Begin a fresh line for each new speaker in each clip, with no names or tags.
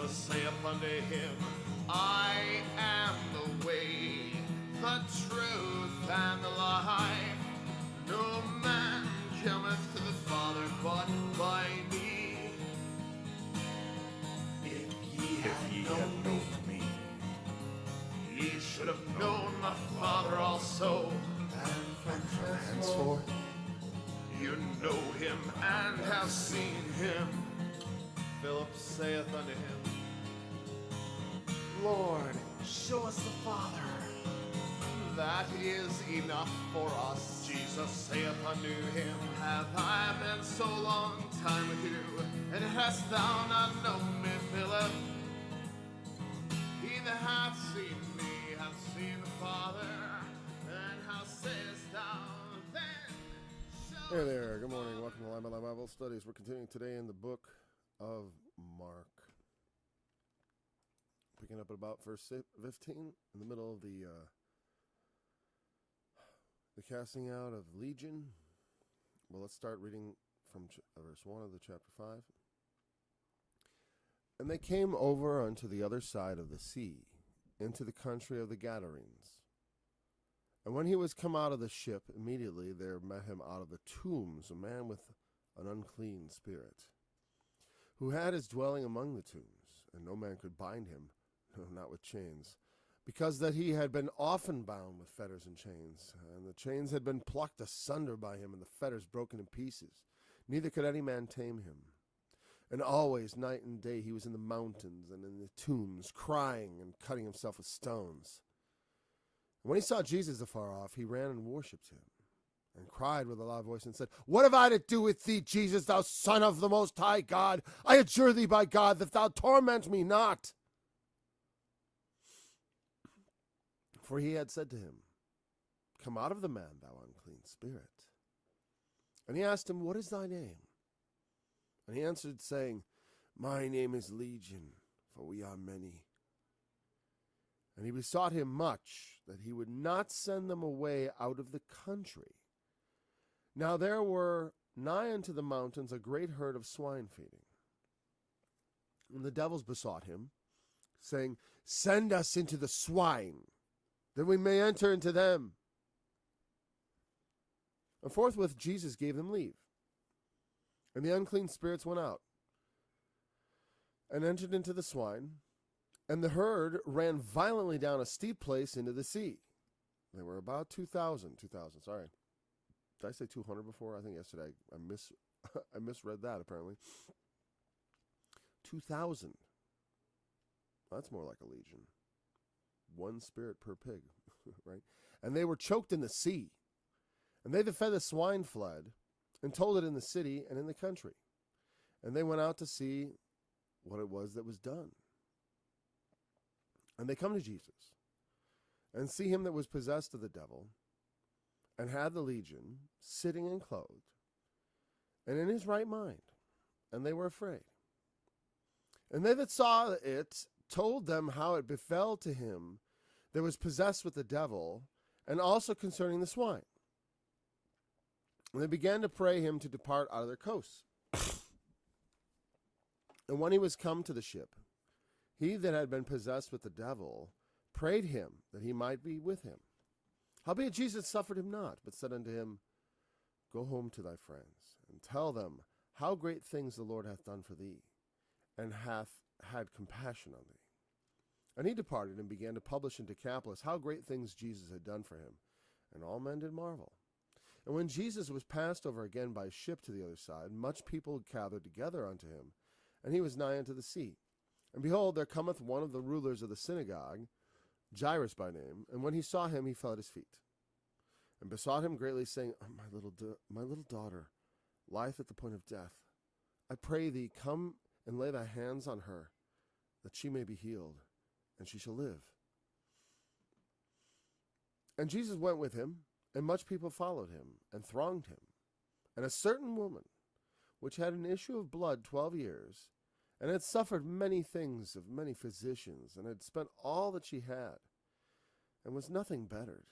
Jesus saith unto him, I am the way, the truth, and the life. No man cometh to the Father but by me. If ye had known me, ye should have known my Father also. And from henceforth you know him and have seen him. Philip saith unto him, Lord, show us the Father. That is enough for us. Jesus saith unto him, Have I been so long time with you, and hast thou not known me, Philip? He that hath seen me hath seen the Father. And how sayest thou then?
Hey there, good morning. Welcome to Lamb Bible Studies. We're continuing today in the book of Mark. Picking up at about verse 15, in the middle of the casting out of Legion. Well, let's start reading from verse 1 of the chapter 5. And they came over unto the other side of the sea, into the country of the Gadarenes. And when he was come out of the ship, immediately there met him out of the tombs a man with an unclean spirit, who had his dwelling among the tombs, and no man could bind him, no, not with chains, because that he had been often bound with fetters and chains, and the chains had been plucked asunder by him, and the fetters broken in pieces. Neither could any man tame him. And always, night and day, he was in the mountains and in the tombs, crying and cutting himself with stones. And when he saw Jesus afar off, he ran and worshipped him, and cried with a loud voice, and said, What have I to do with thee, Jesus, thou Son of the Most High God? I adjure thee by God that thou torment me not. For he had said to him, Come out of the man, thou unclean spirit. And he asked him, What is thy name? And he answered, saying, My name is Legion, for we are many. And he besought him much that he would not send them away out of the country. Now there were nigh unto the mountains a great herd of swine feeding. And the devils besought him, saying, Send us into the swine, that we may enter into them. And forthwith Jesus gave them leave. And the unclean spirits went out, and entered into the swine, and the herd ran violently down a steep place into the sea. They were about 2,000, sorry. Did I say 200 before? I think yesterday I misread that, apparently. 2,000. That's more like a legion. One spirit per pig, right? And they were choked in the sea. And they that fed the swine fled, and told it in the city and in the country. And they went out to see what it was that was done. And they come to Jesus, and see him that was possessed of the devil, and had the legion, sitting and clothed, and in his right mind. And they were afraid. And they that saw it told them how it befell to him that was possessed with the devil, and also concerning the swine. And they began to pray him to depart out of their coasts. And when he was come to the ship, he that had been possessed with the devil prayed him that he might be with him. Howbeit Jesus suffered him not, but said unto him, Go home to thy friends, and tell them how great things the Lord hath done for thee, and hath had compassion on thee. And he departed, and began to publish in Decapolis how great things Jesus had done for him. And all men did marvel. And when Jesus was passed over again by ship to the other side, much people gathered together unto him, and he was nigh unto the sea. And behold, there cometh one of the rulers of the synagogue, Jairus by name, and when he saw him, he fell at his feet, and besought him greatly, saying, my little daughter lieth at the point of death. I pray thee, come and lay thy hands on her, that she may be healed, and she shall live. And Jesus went with him, and much people followed him, and thronged him. And a certain woman, which had an issue of blood 12 years, and had suffered many things of many physicians, and had spent all that she had, and was nothing bettered,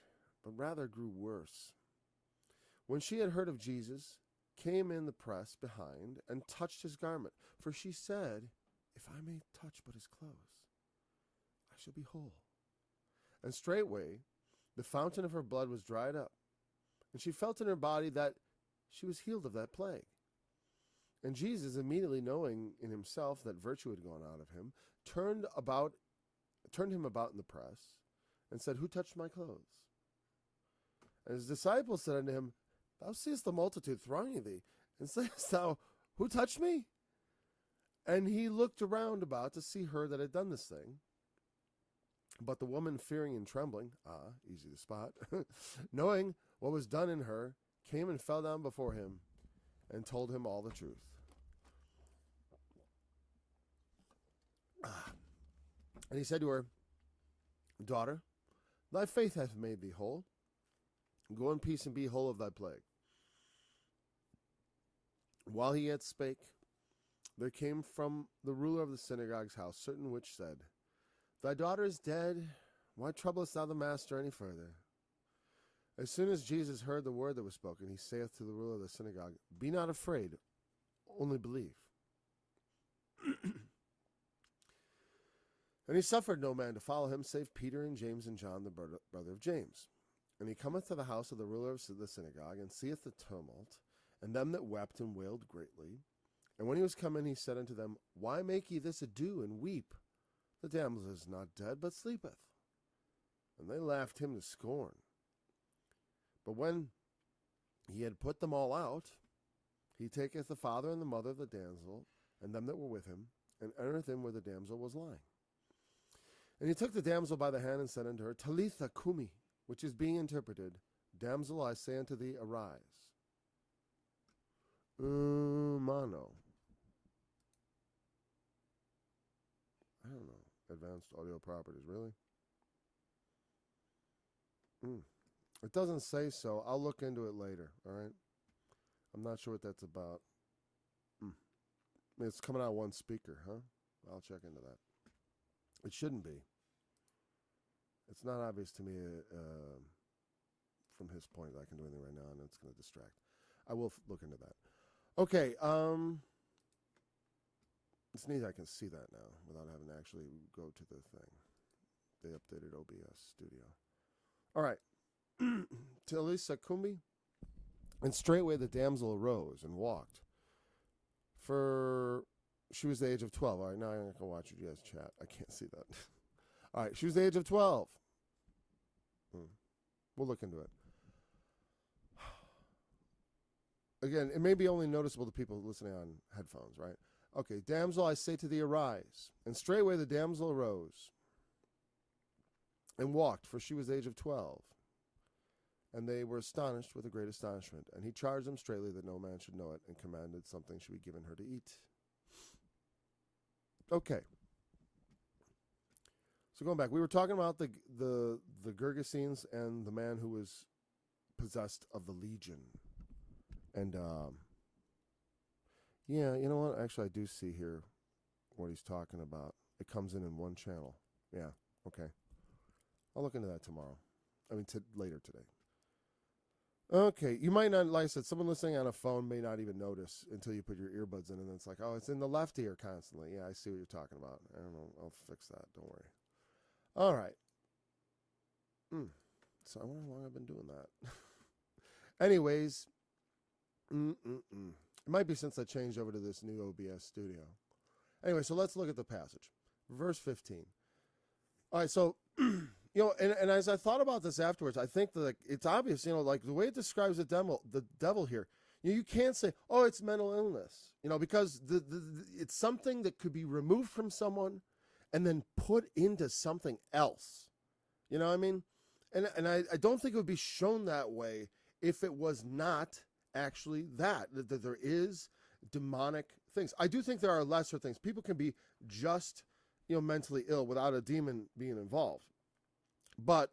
but rather grew worse, when she had heard of Jesus, came in the press behind, and touched his garment. For she said, if I may touch but his clothes, I shall be whole. And straightway the fountain of her blood was dried up, and she felt in her body that she was healed of that plague. And Jesus, immediately knowing in himself that virtue had gone out of him, turned him about in the press, and said, Who touched my clothes? And his disciples said unto him, Thou seest the multitude thronging thee, and sayest thou, Who touched me? And he looked around about to see her that had done this thing. But the woman, fearing and trembling, easy to spot, knowing what was done in her, came and fell down before him and told him all the truth. And he said to her, Daughter, thy faith hath made thee whole. Go in peace and be whole of thy plague. While he yet spake, there came from the ruler of the synagogue's house certain which said, Thy daughter is dead. Why troublest thou the master any further? As soon as Jesus heard the word that was spoken, he saith to the ruler of the synagogue, Be not afraid, only believe. And he suffered no man to follow him, save Peter and James and John, the brother of James. And he cometh to the house of the ruler of the synagogue, and seeth the tumult, and them that wept and wailed greatly. And when he was come in, he said unto them, Why make ye this ado, and weep? The damsel is not dead, but sleepeth. And they laughed him to scorn. But when he had put them all out, he taketh the father and the mother of the damsel, and them that were with him, and entereth in where the damsel was lying. And he took the damsel by the hand, and said unto her, Talitha cumi, which is being interpreted, Damsel, I say unto thee, arise. Mano. I don't know. Advanced audio properties, really? It doesn't say so. I'll look into it later, all right? I'm not sure what that's about. It's coming out one speaker, huh? I'll check into that. It shouldn't be. It's not obvious to me from his point that I can do anything right now, and it's going to distract. I will look into that. Okay, it's neat I can see that now without having to actually go to the thing. They updated OBS Studio. All right. Talitha cumi, and straightway the damsel arose and walked. For she was the age of 12. All right, now I'm going to watch you guys chat. I can't see that. All right, she was the age of 12. We'll look into it. Again, it may be only noticeable to people listening on headphones, right? Okay, damsel, I say to thee, arise. And straightway the damsel arose and walked, for she was the age of 12. And they were astonished with a great astonishment. And he charged them straitly that no man should know it, and commanded something should be given her to eat. Okay. So going back, we were talking about the Gergesenes and the man who was possessed of the legion. And, yeah, you know what? Actually, I do see here what he's talking about. It comes in one channel. Yeah, okay. I'll look into that tomorrow. I mean, later today. Okay, you might not, like I said, someone listening on a phone may not even notice until you put your earbuds in, and then it's like, oh, it's in the left ear constantly. Yeah, I see what you're talking about. I don't know. I'll fix that. Don't worry. All right. So I wonder how long I've been doing that. Anyways, it might be since I changed over to this new OBS Studio. Anyway, so let's look at the passage. Verse 15. All right, so, you know, and as I thought about this afterwards, I think that it's obvious, you know, like the way it describes the devil here, you can't say, oh, it's mental illness, you know, because it's something that could be removed from someone and then put into something else. You know what I mean? And I don't think it would be shown that way if it was not actually that there is demonic things. I do think there are lesser things. People can be just, you know, mentally ill without a demon being involved. But,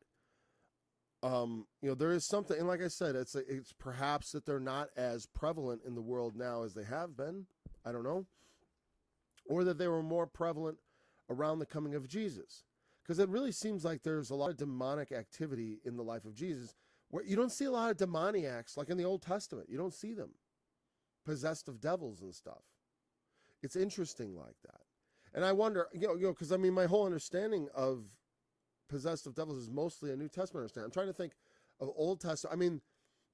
you know, there is something, and like I said, it's perhaps that they're not as prevalent in the world now as they have been. I don't know. Or that they were more prevalent around the coming of Jesus. Because it really seems like there's a lot of demonic activity in the life of Jesus where you don't see a lot of demoniacs like in the Old Testament. You don't see them possessed of devils and stuff. It's interesting like that. And I wonder, because I mean, my whole understanding of possessed of devils is mostly a New Testament understanding. I'm trying to think of Old Testament.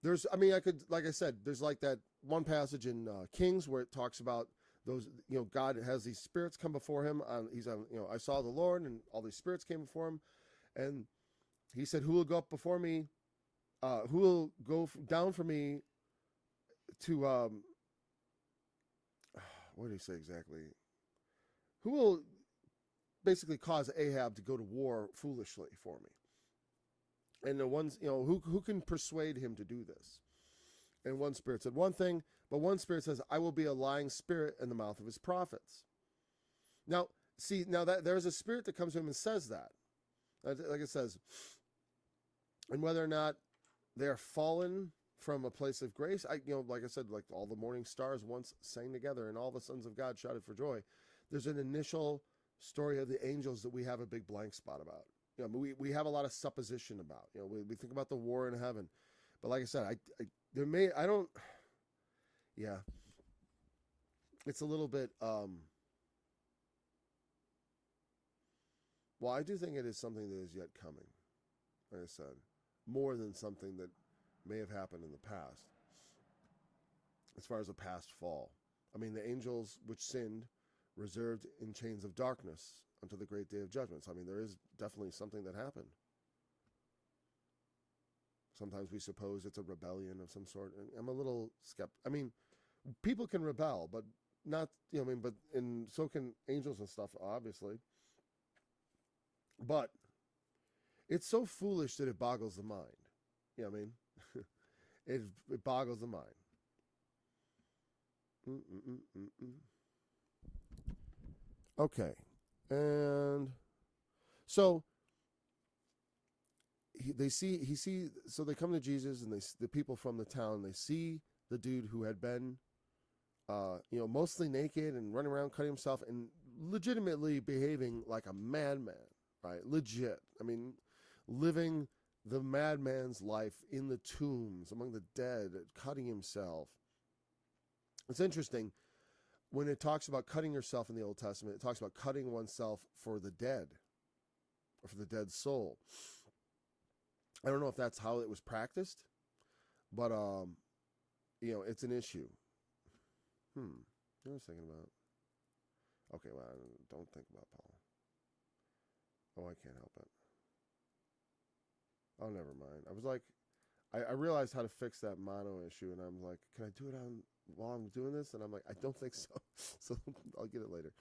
I could, like I said, there's like that one passage in Kings where it talks about those, God has these spirits come before him. I saw the Lord, and all these spirits came before him, and he said, "Who will go up before me? Who will go down for me to?" What did he say exactly? Who will basically cause Ahab to go to war foolishly for me? And the ones, who can persuade him to do this? And one spirit said one thing, but one spirit says, "I will be a lying spirit in the mouth of his prophets." Now, see, that there's a spirit that comes to him and says that. Like it says, and whether or not they are fallen from a place of grace, like I said, like all the morning stars once sang together and all the sons of God shouted for joy. There's an initial story of the angels that we have a big blank spot about. We have a lot of supposition about. We think about the war in heaven, but like I said, it's a little bit. Well, I do think it is something that is yet coming. Like I said, more than something that may have happened in the past. As far as a past fall, I mean, the angels which sinned, reserved in chains of darkness until the great day of judgment. So, I mean, there is definitely something that happened. Sometimes we suppose it's a rebellion of some sort. And I'm a little skeptical. I mean, people can rebel, but not, and so can angels and stuff, obviously. But it's so foolish that it boggles the mind. You know what I mean? It boggles the mind. Okay. And so so they come to Jesus, and the people from the town, they see the dude who had been, mostly naked and running around cutting himself and legitimately behaving like a madman, right? Legit. I mean, living the madman's life in the tombs, among the dead, cutting himself. It's interesting. When it talks about cutting yourself in the Old Testament, it talks about cutting oneself for the dead, or for the dead soul. I don't know if that's how it was practiced, but, it's an issue. I was thinking about, okay, well, don't think about Paul. Oh, I can't help it. Oh, never mind. I was like, I realized how to fix that mono issue, and I'm like, can I do it while I'm doing this? And I'm like, I don't think so. So I'll get it later.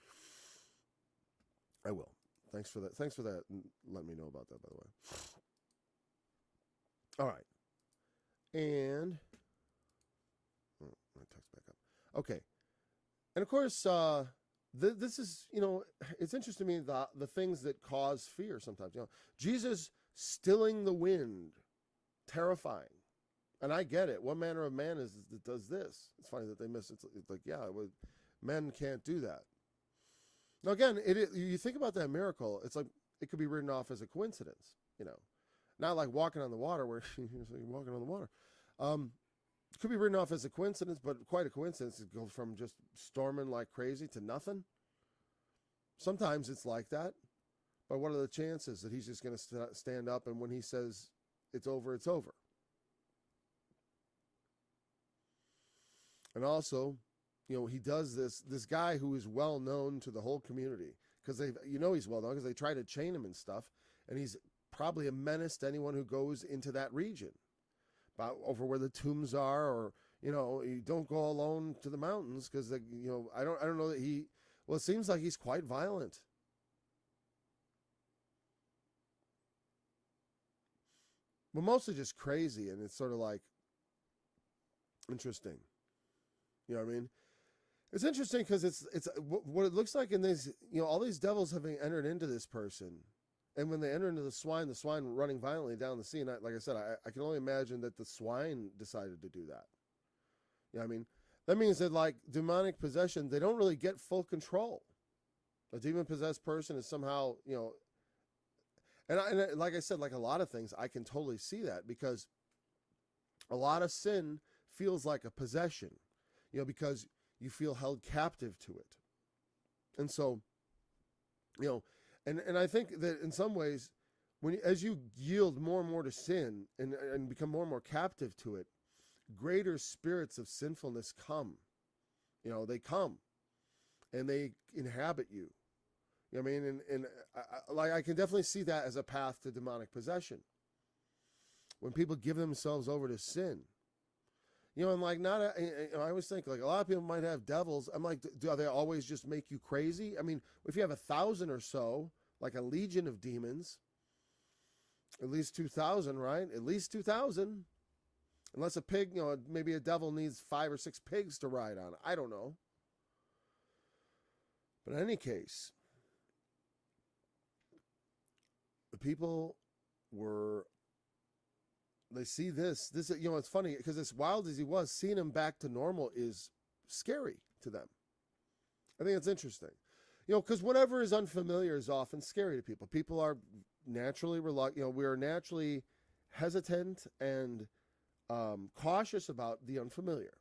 I will. Thanks for that. Thanks for that. Let me know about that, by the way. All right. And my text back up. Okay. And of course, this is, it's interesting to me, the things that cause fear sometimes. Jesus stilling the wind, terrifying. And I get it. What manner of man is that does this? It's funny that they miss it. It's like, men can't do that. Now, again, you think about that miracle, it's like it could be written off as a coincidence, Not like walking on the water where you're walking on the water. It could be written off as a coincidence, but quite a coincidence to go from just storming like crazy to nothing. Sometimes it's like that. But what are the chances that he's just going to stand up, and when he says it's over, it's over? And also, he does this guy who is well known to the whole community, because he's well known because they try to chain him and stuff, and he's probably a menace to anyone who goes into that region, about over where the tombs are, or you don't go alone to the mountains, because I don't know that it seems like he's quite violent. But mostly just crazy, and it's sort of like interesting. You know what I mean? It's interesting because it's what it looks like in these, all these devils having entered into this person. And when they enter into the swine running violently down the sea, and like I said, I can only imagine that the swine decided to do that. You know what I mean? That means that, like, demonic possession, they don't really get full control. A demon-possessed person is somehow, and like I said, like a lot of things, I can totally see that, because a lot of sin feels like a possession, because you feel held captive to it. And so You know, and I think that in some ways, as you yield more and more to sin and become more and more captive to it, greater spirits of sinfulness come. You know, they come and they inhabit you. You know what I mean? And I can definitely see that as a path to demonic possession. When people give themselves over to sin. You know, and like I always think like a lot of people might have devils. I'm like, do they always just make you crazy? I mean, if you have 1,000 or so, like a legion of demons, at least 2,000, right? At least 2,000. Unless a pig, you know, maybe a devil needs 5 or 6 pigs to ride on. I don't know. But in any case, the people they see this, you know, it's funny because as wild as he was, seeing him back to normal is scary to them. I think it's interesting. You know, because whatever is unfamiliar is often scary to people. People are naturally reluctant, you know, we are naturally hesitant and cautious about the unfamiliar.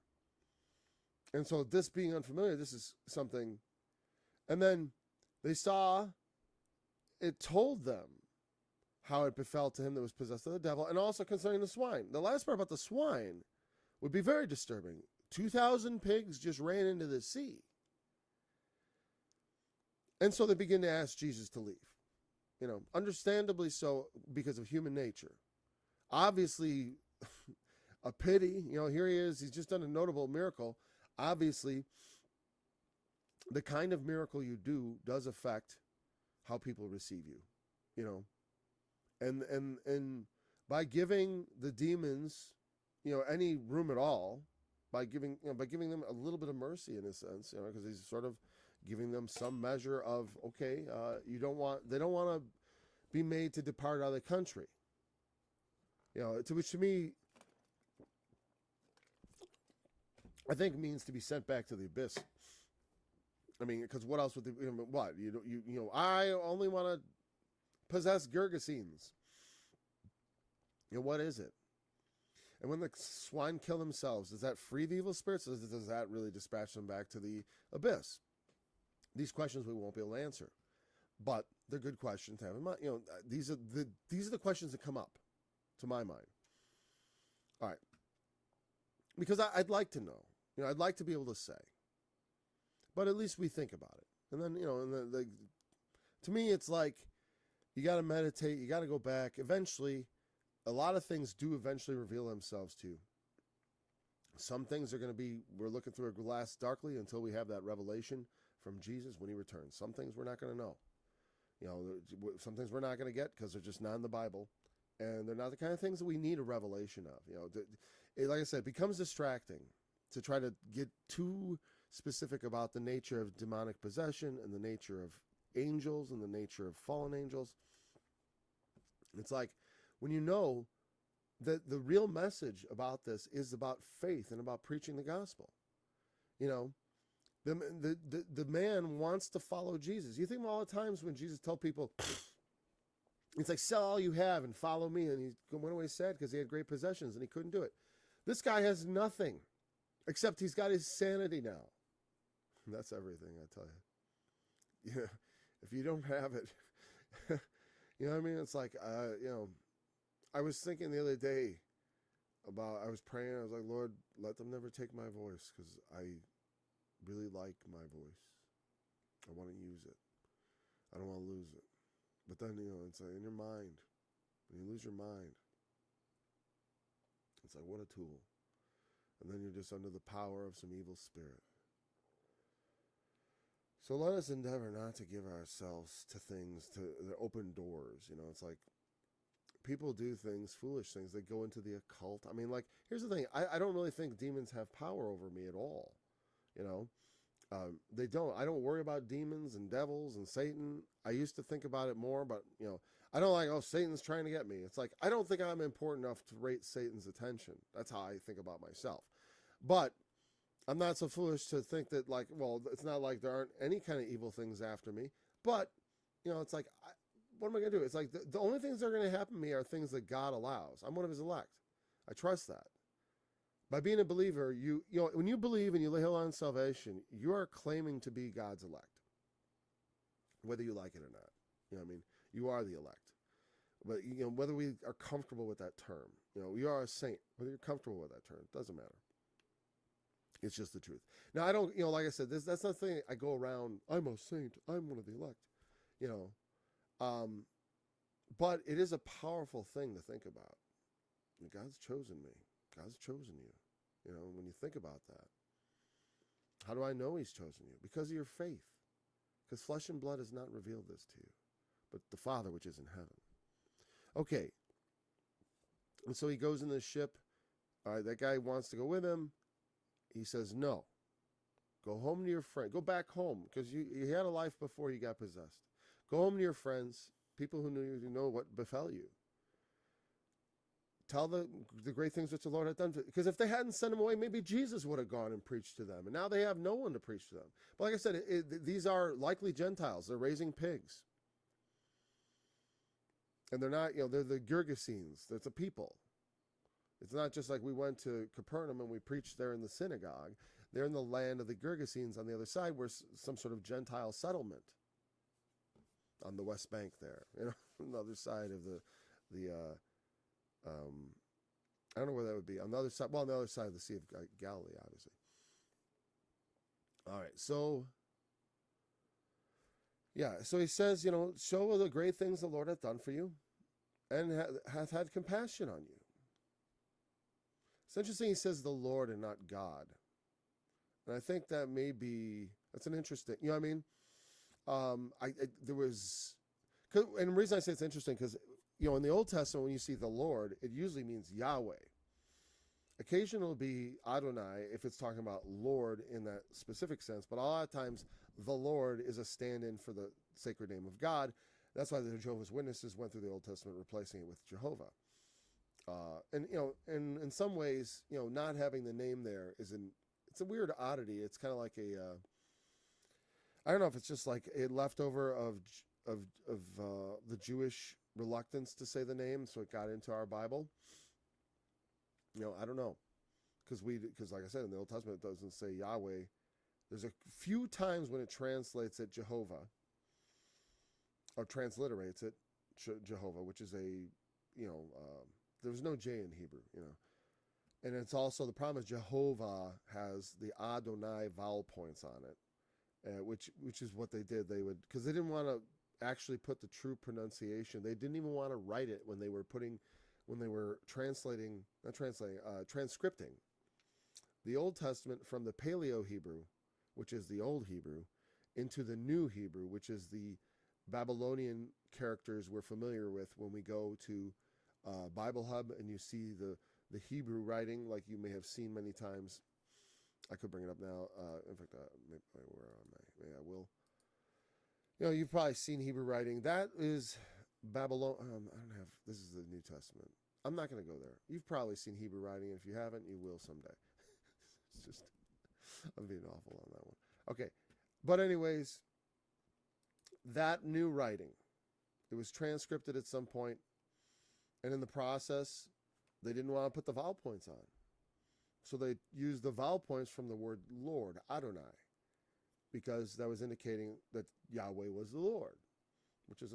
And so this being unfamiliar, this is something. And then they saw, it told them how it befell to him that was possessed of the devil, and also concerning the swine. The last part about the swine would be very disturbing. 2,000 pigs just ran into the sea. And so they begin to ask Jesus to leave. You know, understandably so because of human nature. Obviously, a pity. You know, here he is. He's just done a notable miracle. Obviously, the kind of miracle you do does affect how people receive you. You know, and by giving the demons, you know, any room at all, by giving them a little bit of mercy in a sense, you know, because he's sort of giving them some measure of, okay, they don't want to be made to depart out of the country. You know, to which to me, I think means to be sent back to the abyss. I mean, because what else would they, what? You know, I only want to possess Gergesenes. You know, what is it? And when the swine kill themselves, does that free the evil spirits, or does that really dispatch them back to the abyss? These questions we won't be able to answer, but they're good questions to have in mind. You know, these are the questions that come up to my mind. All right, because I'd like to know. You know, I'd like to be able to say, but at least we think about it. And then, you know, and to me, it's like you got to meditate. You got to go back. Eventually, a lot of things do eventually reveal themselves to you. Some things are going to be, we're looking through a glass darkly until we have that revelation from Jesus when he returns. Some things we're not going to know. You know, some things we're not going to get because they're just not in the Bible. And they're not the kind of things that we need a revelation of. You know, like I said, it becomes distracting to try to get too specific about the nature of demonic possession and the nature of angels and the nature of fallen angels. It's like when you know that the real message about this is about faith and about preaching the gospel. You know, the man wants to follow Jesus. You think of all the times when Jesus told people, it's like, sell all you have and follow me. And he went away sad because he had great possessions and he couldn't do it. This guy has nothing except he's got his sanity now. And that's everything, I tell you. Yeah, if you don't have it, you know what I mean? It's like, you know, I was thinking the other day about, I was praying, I was like, Lord, let them never take my voice because I really like my voice. I want to use it. I don't want to lose it. But then, you know, it's like in your mind, when you lose your mind, it's like, what a tool. And then you're just under the power of some evil spirit. So let us endeavor not to give ourselves to things, to the open doors. You know, it's like people do things, foolish things. They go into the occult. I mean, like, here's the thing. I don't really think demons have power over me at all. You know, they don't. I don't worry about demons and devils and Satan. I used to think about it more, but, you know, I don't like, oh, Satan's trying to get me. It's like, I don't think I'm important enough to rate Satan's attention. That's how I think about myself. But I'm not so foolish to think that, like, well, it's not like there aren't any kind of evil things after me. But, you know, it's like, what am I going to do? It's like the only things that are going to happen to me are things that God allows. I'm one of his elect. I trust that. By being a believer, you know, when you believe and you lay hold on salvation, you are claiming to be God's elect. whether you like it or not. You know what I mean? You are the elect. But, whether we are comfortable with that term, you are a saint, whether you're comfortable with that term, it doesn't matter. It's just the truth. Now, I don't, like I said, that's not the thing I go around, I'm a saint, I'm one of the elect, but it is a powerful thing to think about. God's chosen me. God's chosen you. When you think about that, how do I know he's chosen you? Because of your faith. Because flesh and blood has not revealed this to you, but the Father which is in heaven. Okay. And so he goes in the ship. All right, that guy wants to go with him. He says, no. Go home to your friend. Go back home, because you had a life before you got possessed. Go home to your friends, people who knew you, who know what befell you. Tell the great things which the Lord had done. Because if they hadn't sent him away, maybe Jesus would have gone and preached to them. And now they have no one to preach to them. But like I said, these are likely Gentiles. They're raising pigs. And they're not, they're the Gergesenes. It's a people. It's not just like we went to Capernaum and we preached there in the synagogue. They're in the land of the Gergesenes on the other side, where some sort of Gentile settlement on the West Bank there, on the other side of the I don't know where that would be. On the other side, on the other side of the Sea of Galilee, obviously. All right, so so he says, show the great things the Lord hath done for you, and hath had compassion on you. It's interesting he says the Lord and not God. And I think that that's an interesting, you know what I mean? There was, and the reason I say it's interesting, because, in the Old Testament, when you see the Lord, it usually means Yahweh. Occasionally it'll be Adonai if it's talking about Lord in that specific sense, but a lot of times the Lord is a stand-in for the sacred name of God. That's why the Jehovah's Witnesses went through the Old Testament replacing it with Jehovah. And in some ways, not having the name there it's a weird oddity. It's kind of like I don't know if it's just like a leftover of the Jewish reluctance to say the name, so it got into our Bible. I don't know, because like I said, in the Old Testament it doesn't say Yahweh. There's a few times when it translates it Jehovah, or transliterates it Jehovah, which is there's no J in Hebrew, and it's also, the problem is Jehovah has the Adonai vowel points on it, which is what they did. They would, because they didn't want to actually put the true pronunciation. They didn't even want to write it when they were transcripting the Old Testament from the Paleo Hebrew, which is the Old Hebrew, into the New Hebrew, which is the Babylonian characters we're familiar with when we go to Bible Hub and you see the Hebrew writing, like you may have seen many times. I could bring it up now. In fact, where am I? Maybe I will. You've probably seen Hebrew writing. That is Babylon. This is the New Testament. I'm not going to go there. You've probably seen Hebrew writing. If you haven't, you will someday. It's just, I'm being awful on that one. Okay. But anyways, that new writing, it was transcripted at some point, and in the process, they didn't want to put the vowel points on. So they used the vowel points from the word Lord, Adonai, because that was indicating that Yahweh was the Lord, which is,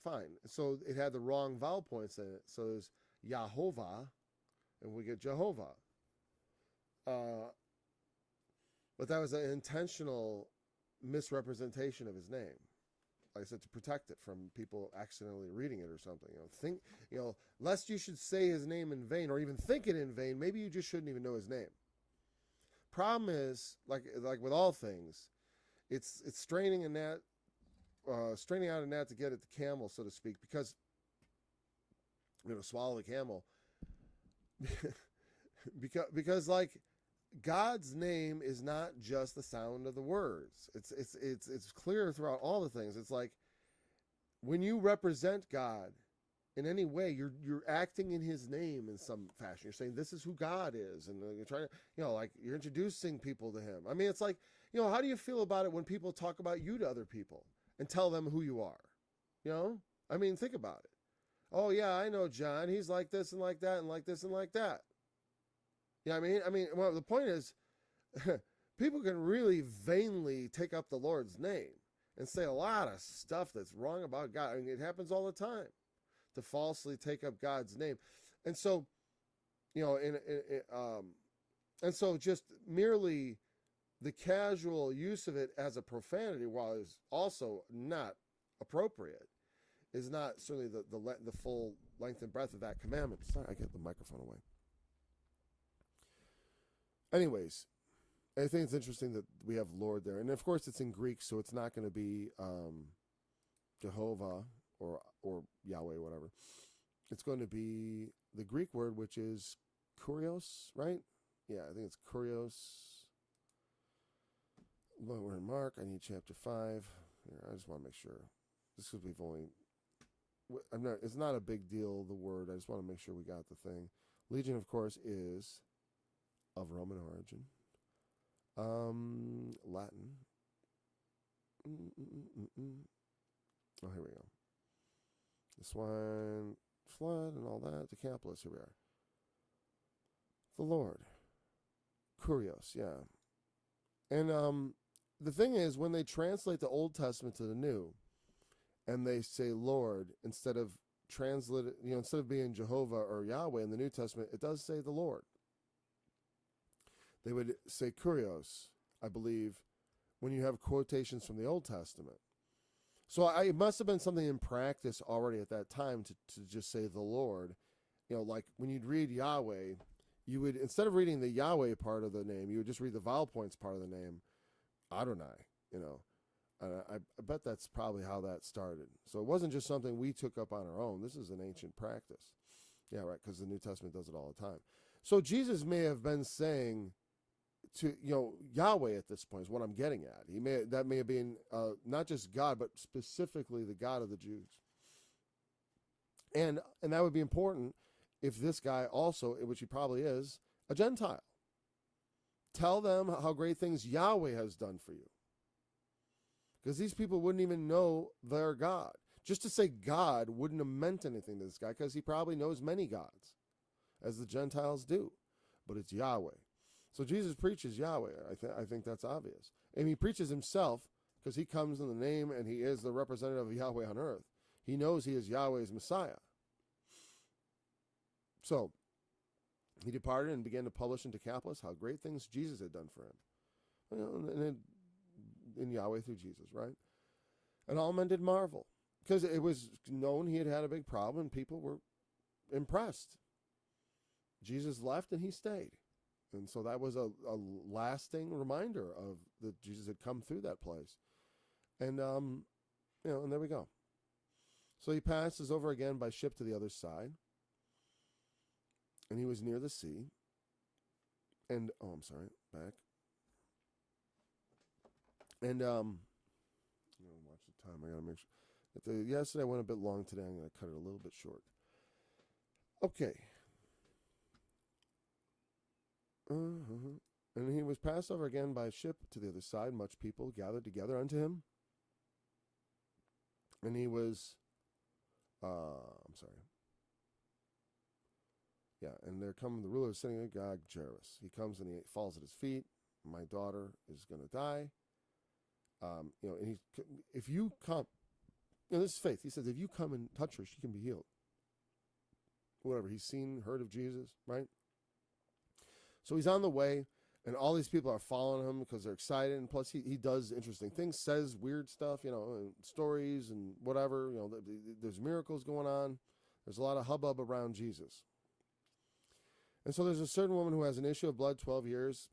fine. So it had the wrong vowel points in it. So there's Yahovah, and we get Jehovah. But that was an intentional misrepresentation of his name. Like I said, to protect it from people accidentally reading it or something. Lest you should say his name in vain, or even think it in vain, maybe you just shouldn't even know his name. Problem is, like with all things, it's straining out a gnat to get at the camel, so to speak, because swallow the camel. because like God's name is not just the sound of the words. It's clear throughout all the things. It's like when you represent God in any way, you're acting in his name in some fashion. You're saying this is who God is, and you're trying to, like you're introducing people to him. I mean, it's like, how do you feel about it when people talk about you to other people and tell them who you are? I mean, think about it. Oh yeah, I know John. He's like this and like that and like this and like that. Yeah, I mean, well, the point is, people can really vainly take up the Lord's name and say a lot of stuff that's wrong about God. I mean, it happens all the time to falsely take up God's name. And so, and so just merely the casual use of it as a profanity, while is also not appropriate, is not certainly the full length and breadth of that commandment. Sorry, I get the microphone away. Anyways, I think it's interesting that we have Lord there. And of course it's in Greek, so it's not going to be Jehovah or Yahweh, whatever. It's going to be the Greek word, which is kurios, right? Yeah, I think it's kurios. But we're in Mark. I need chapter 5. Here, I just want to make sure. This because we've only... it's not a big deal, the word. I just want to make sure we got the thing. Legion, of course, is of Roman origin. Latin. Oh, here we go. The swine flood and all that. Decapolis, here we are. The Lord. Kurios, yeah. And the thing is, when they translate the Old Testament to the New, and they say Lord, instead of instead of being Jehovah or Yahweh in the New Testament, it does say the Lord. They would say kurios, I believe, when you have quotations from the Old Testament. So it must have been something in practice already at that time to just say the Lord. Like when you'd read Yahweh, you would, instead of reading the Yahweh part of the name, you would just read the vowel points part of the name, Adonai, I bet that's probably how that started. So it wasn't just something we took up on our own. This is an ancient practice. Yeah, right, because the New Testament does it all the time. So Jesus may have been saying to Yahweh at this point is what I'm getting at. That may have been not just God, but specifically the God of the Jews. And that would be important if this guy also, which he probably is, a Gentile. Tell them how great things Yahweh has done for you. Because these people wouldn't even know their God. Just to say God wouldn't have meant anything to this guy, because he probably knows many gods, as the Gentiles do. But it's Yahweh. So Jesus preaches Yahweh. I think that's obvious. And he preaches himself because he comes in the name and he is the representative of Yahweh on earth. He knows he is Yahweh's Messiah. So he departed and began to publish in Decapolis how great things Jesus had done for him. And in Yahweh through Jesus, right? And all men did marvel because it was known he had a big problem and people were impressed. Jesus left and he stayed. And so that was a lasting reminder of that Jesus had come through that place. And, and there we go. So he passes over again by ship to the other side. And he was near the sea. And, back. And, watch the time. I got to make sure. Yesterday I went a bit long. Today I'm going to cut it a little bit short. Okay. And he was passed over again by a ship to the other side. Much people gathered together unto him. And he was, and there come the ruler of the synagogue, Jairus. He comes and he falls at his feet. My daughter is going to die. And if you come, this is faith. He says, if you come and touch her, she can be healed. Whatever. He's seen, heard of Jesus, right? So he's on the way, and all these people are following him because they're excited. And plus, he does interesting things, says weird stuff, and stories and whatever. There's miracles going on. There's a lot of hubbub around Jesus. And so there's a certain woman who has an issue of blood, 12 years.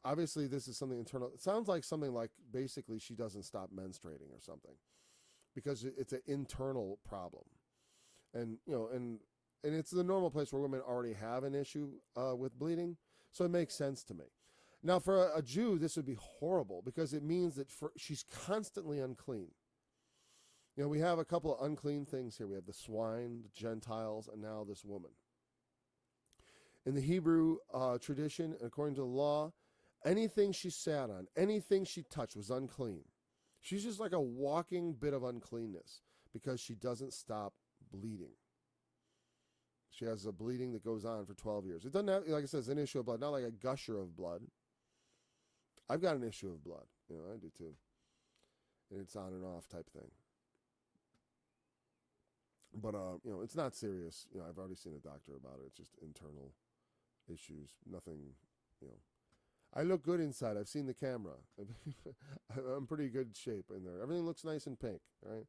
Obviously this is something internal. It sounds like something like basically she doesn't stop menstruating or something because it's an internal problem. And, and it's the normal place where women already have an issue with bleeding. So it makes sense to me. Now, for a Jew, this would be horrible because it means that she's constantly unclean. We have a couple of unclean things here. We have the swine, the Gentiles, and now this woman. In the Hebrew tradition, according to the law, anything she sat on, anything she touched was unclean. She's just like a walking bit of uncleanness because she doesn't stop bleeding. She has a bleeding that goes on for 12 years. It doesn't have, like I said, it's an issue of blood, not like a gusher of blood. I've got an issue of blood. I do too. and it's on and off type thing. But it's not serious. I've already seen a doctor about it. It's just internal issues. Nothing. I look good inside. I've seen the camera. I'm pretty good shape in there. Everything looks nice and pink, right?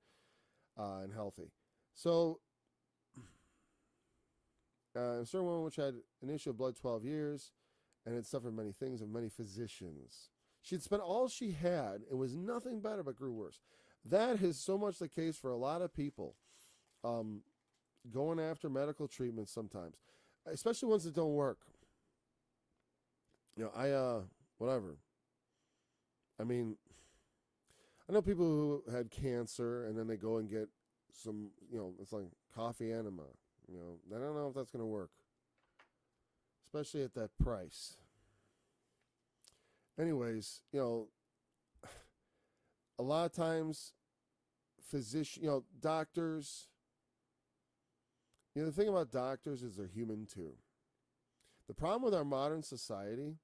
And healthy. So, a certain woman which had an issue of blood 12 years and had suffered many things of many physicians. She had spent all she had and was nothing better but grew worse. That is so much the case for a lot of people going after medical treatments sometimes, especially ones that don't work. Whatever. I mean, I know people who had cancer and then they go and get some, it's like coffee enema. I don't know if that's going to work, especially at that price. Anyways, a lot of times, doctors, the thing about doctors is they're human too. The problem with our modern society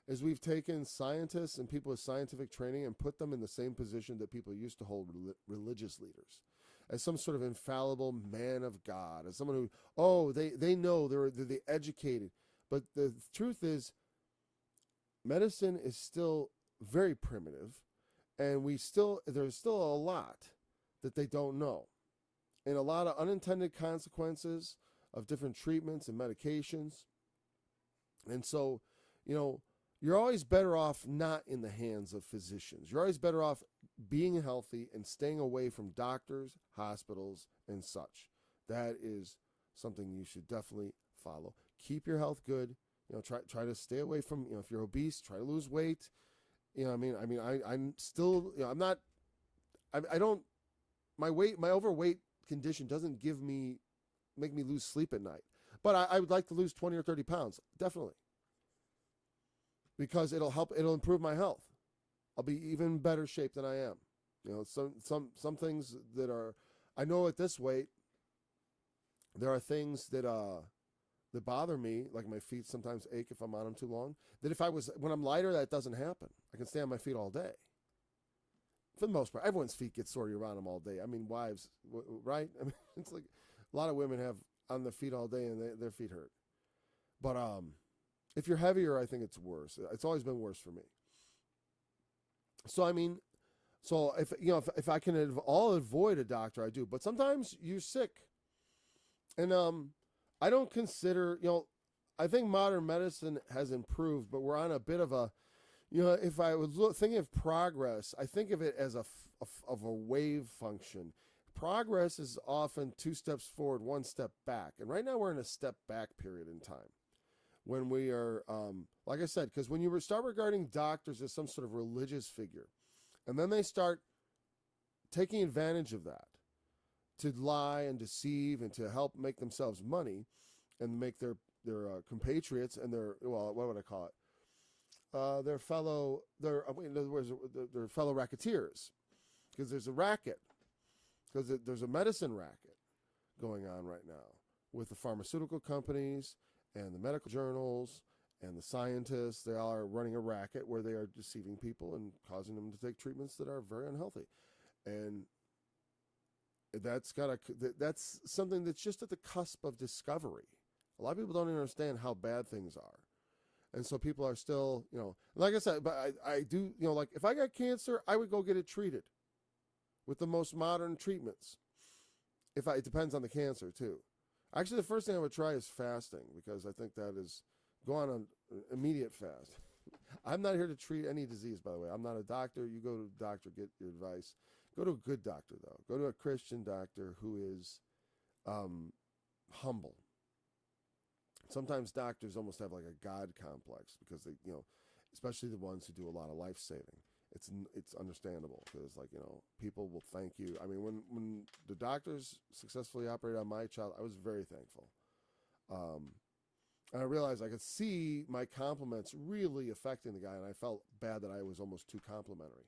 is we've taken scientists and people with scientific training and put them in the same position that people used to hold religious leaders, as some sort of infallible man of God, as someone who, they know, they're educated. But the truth is, medicine is still very primitive, and there's still a lot that they don't know, and a lot of unintended consequences of different treatments and medications. And so, you're always better off not in the hands of physicians. You're always better off being healthy and staying away from doctors, hospitals, and such. That is something you should definitely follow. Keep your health good. Try to stay away from, if you're obese, try to lose weight. I'm still, I'm not, I don't, my overweight condition doesn't make me lose sleep at night. But I would like to lose 20 or 30 pounds, definitely. Because it'll improve my health. I'll be even better shape than I am. Some things that are, I know at this weight, there are things that bother me, like my feet sometimes ache if I'm on them too long, that when I'm lighter, that doesn't happen. I can stay on my feet all day. For the most part, everyone's feet get sore, you're on them all day. I mean, wives, right? I mean, it's like a lot of women have on their feet all day and their feet hurt. But if you're heavier, I think it's worse. It's always been worse for me. So, if I can avoid a doctor, I do. But sometimes you're sick. And I don't consider, I think modern medicine has improved, but we're on a bit of a, if I was thinking of progress, I think of it as a wave function. Progress is often 2 steps forward, 1 step back. And right now we're in a step back period in time when we are, like I said, because when you start regarding doctors as some sort of religious figure, and then they start taking advantage of that to lie and deceive and to help make themselves money and make their compatriots and what would I call it? Their fellow racketeers, because there's a racket, because there's a medicine racket going on right now with the pharmaceutical companies and the medical journals and the scientists. They all are running a racket where they are deceiving people and causing them to take treatments that are very unhealthy. And that's something that's just at the cusp of discovery. A lot of people don't even understand how bad things are. And so people are still, like I said, but I do, like if I got cancer, I would go get it treated with the most modern treatments. It depends on the cancer too. Actually, the first thing I would try is fasting, because I think that is go on an immediate fast. I'm not here to treat any disease, by the way. I'm not a doctor. You go to a doctor, get your advice. Go to a good doctor, though. Go to a Christian doctor who is humble. Sometimes doctors almost have like a God complex because they, especially the ones who do a lot of life saving. It's understandable because, people will thank you. I mean, when the doctors successfully operated on my child, I was very thankful. And I realized I could see my compliments really affecting the guy, and I felt bad that I was almost too complimentary.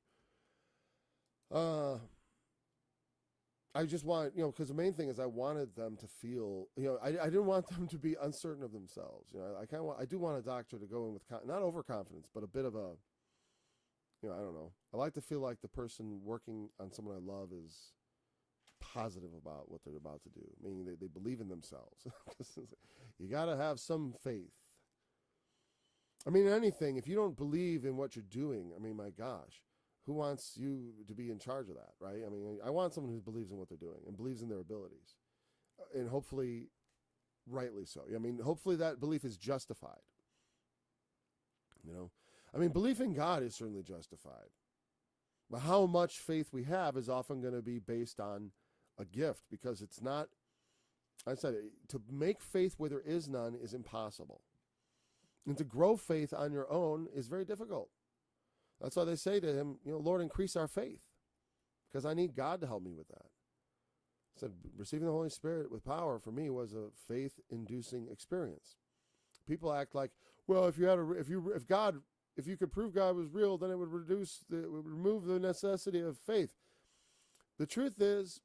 I just want, because the main thing is I wanted them to feel, I didn't want them to be uncertain of themselves. I do want a doctor to go in with not overconfidence, but a bit of a, I don't know. I like to feel like the person working on someone I love is positive about what they're about to do, meaning they believe in themselves. You got to have some faith. I mean, anything, if you don't believe in what you're doing, I mean, my gosh, who wants you to be in charge of that, right? I mean, I want someone who believes in what they're doing and believes in their abilities, and hopefully rightly so. I mean, hopefully that belief is justified. I mean, belief in God is certainly justified. But how much faith we have is often going to be based on a gift, because it's not, I said, to make faith where there is none is impossible. And to grow faith on your own is very difficult. That's why they say to him, Lord, increase our faith, because I need God to help me with that. I said, receiving the Holy Spirit with power for me was a faith-inducing experience. People act like, well, if you could prove God was real, then it would remove the necessity of faith. The truth is,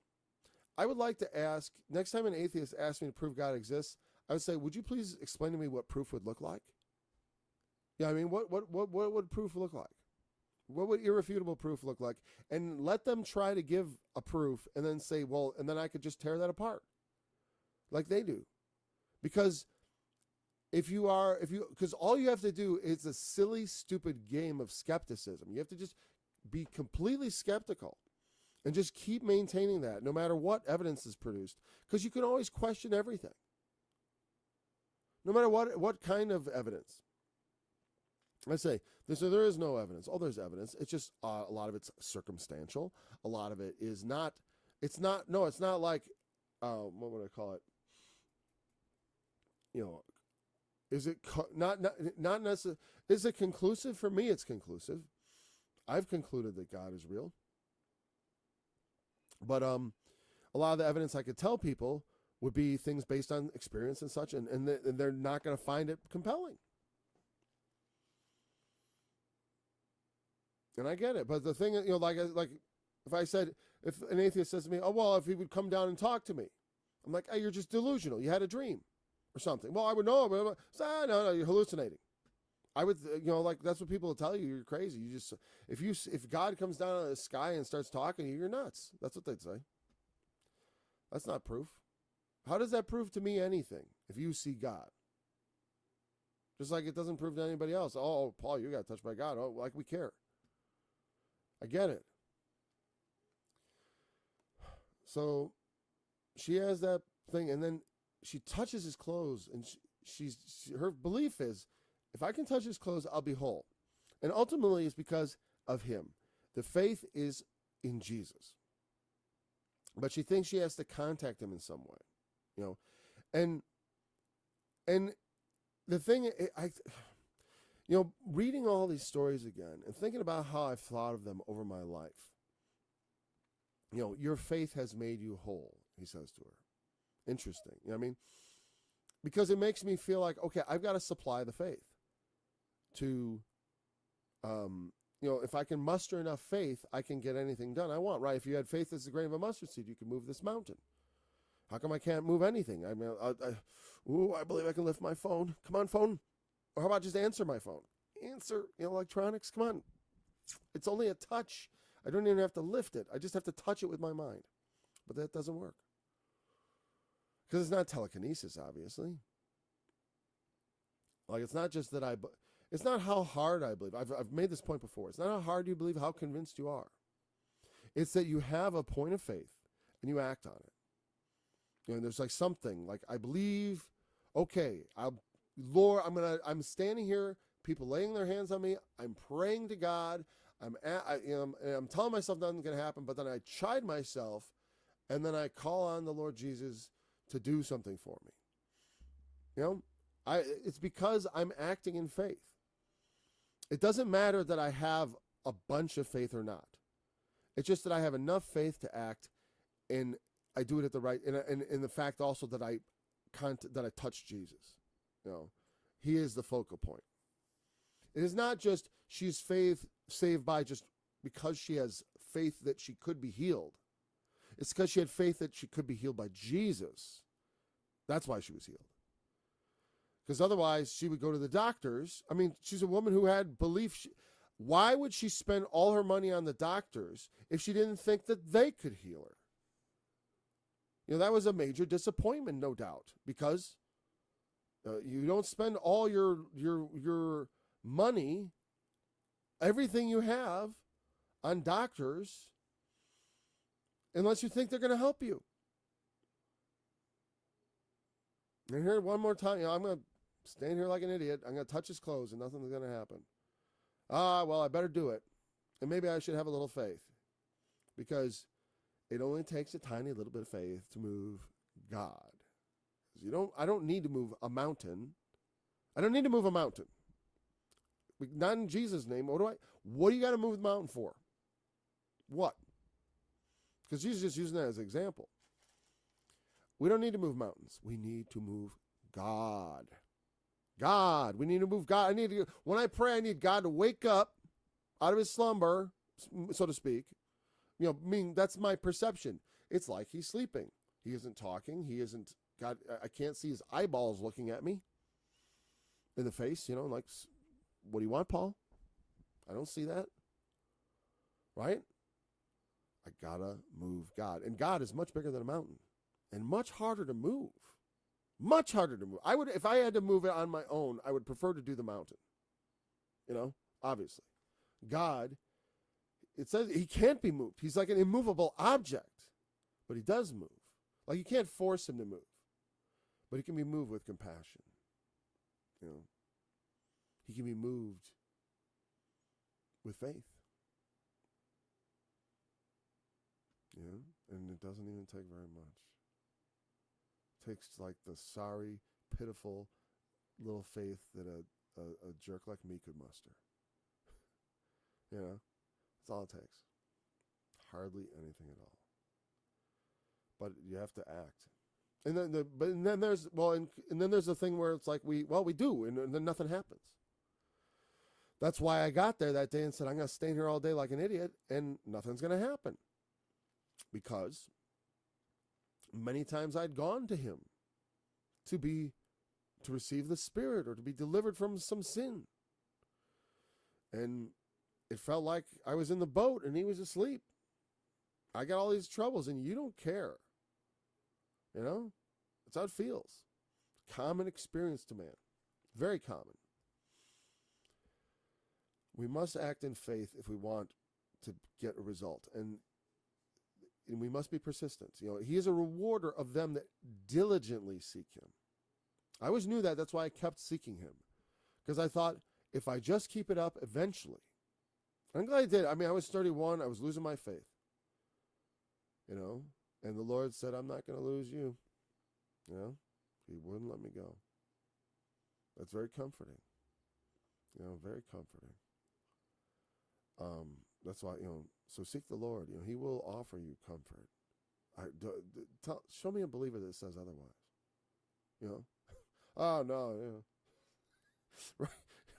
I would like to ask, next time an atheist asks me to prove God exists, I would say, would you please explain to me what proof would look like? Yeah, I mean, what would proof look like? What would irrefutable proof look like? And let them try to give a proof and then say, well, and then I could just tear that apart like they do. Because because all you have to do is a silly, stupid game of skepticism. You have to just be completely skeptical and just keep maintaining that no matter what evidence is produced, because you can always question everything. No matter what kind of evidence. I say, there is no evidence. Oh, there's evidence. It's just a lot of it's circumstantial. A lot of it is not, it's not like, what would I call it? Is it not necessarily, is it conclusive? For me, it's conclusive. I've concluded that God is real. But a lot of the evidence I could tell people would be things based on experience and such, and they're not going to find it compelling. And I get it, but the thing, like if an atheist says to me, oh, well, if he would come down and talk to me, I'm like, hey, you're just delusional. You had a dream or something. Well, I would know, but no, you're hallucinating. I would, that's what people will tell you. You're crazy. You just, if God comes down out of the sky and starts talking to you, you're nuts. That's what they'd say. That's not proof. How does that prove to me anything if you see God? Just like it doesn't prove to anybody else. Oh, Paul, you got touched by God. Oh, like we care. I get it. So she has that thing, and then she touches his clothes, and her belief is, if I can touch his clothes, I'll be whole. And ultimately, it's because of him. The faith is in Jesus. But she thinks she has to contact him in some way, And the thing, reading all these stories again and thinking about how I've thought of them over my life, your faith has made you whole, he says to her. Interesting. You know what I mean? Because it makes me feel like, okay, I've got to supply the faith to, if I can muster enough faith, I can get anything done I want, right? If you had faith as the grain of a mustard seed, you can move this mountain. How come I can't move anything? I mean, I believe I can lift my phone. Come on, phone. Or how about just answer my phone? Answer, electronics, come on. It's only a touch. I don't even have to lift it. I just have to touch it with my mind. But that doesn't work. Because it's not telekinesis, obviously. Like, it's not just that it's not how hard I believe. I've made this point before. It's not how hard you believe, how convinced you are. It's that you have a point of faith and you act on it. And there's like something, like I believe, okay, Lord, I'm standing here, people laying their hands on me, I'm praying to God, I'm telling myself nothing's going to happen, but then I chide myself, and then I call on the Lord Jesus to do something for me. It's because I'm acting in faith. It doesn't matter that I have a bunch of faith or not. It's just that I have enough faith to act, and I do it at the right, and in the fact also that I touch Jesus. He is the focal point. It is not just she's saved by just because she has faith that she could be healed. It's because she had faith that she could be healed by Jesus. That's why she was healed. Because otherwise she would go to the doctors. I mean, she's a woman who had belief. Why would she spend all her money on the doctors if she didn't think that they could heal her? That was a major disappointment, no doubt, because you don't spend all your money, everything you have, on doctors unless you think they're going to help you. And here, one more time, I'm going to stand here like an idiot. I'm going to touch his clothes and nothing's going to happen. Well, I better do it. And maybe I should have a little faith, because it only takes a tiny little bit of faith to move God. I don't need to move a mountain. I don't need to move a mountain. Not in Jesus' name. What do you got to move the mountain for? What? Because Jesus is just using that as an example. We don't need to move mountains. We need to move God. God. We need to move God. When I pray, I need God to wake up out of his slumber, so to speak. That's my perception. It's like he's sleeping. He isn't talking. He isn't, God, I can't see his eyeballs looking at me in the face, like, what do you want, Paul? I don't see that. Right? I gotta move God. And God is much bigger than a mountain and much harder to move. Much harder to move. If I had to move it on my own, I would prefer to do the mountain. Obviously. God, it says he can't be moved. He's like an immovable object, but he does move. Like, you can't force him to move, but he can be moved with compassion. He can be moved with faith. And it doesn't even take very much. It takes like the sorry, pitiful little faith that a jerk like me could muster. That's all it takes. Hardly anything at all. But you have to act. And then there's the thing where it's like we do, and then nothing happens. That's why I got there that day and said, I'm going to stay here all day like an idiot, and nothing's going to happen. Because many times I'd gone to him to receive the Spirit or to be delivered from some sin. And it felt like I was in the boat and he was asleep. I got all these troubles and you don't care. That's how it feels. Common experience to man. Very common. We must act in faith if we want to get a result. And we must be persistent. He is a rewarder of them that diligently seek him. I always knew that. That's why I kept seeking him. Because I thought, if I just keep it up, eventually. I'm glad I did. I was 31. I was losing my faith. And the Lord said, I'm not going to lose you. He wouldn't let me go. That's very comforting. Very comforting. That's why, so seek the Lord. He will offer you comfort. Show me a believer that says otherwise. Oh, no,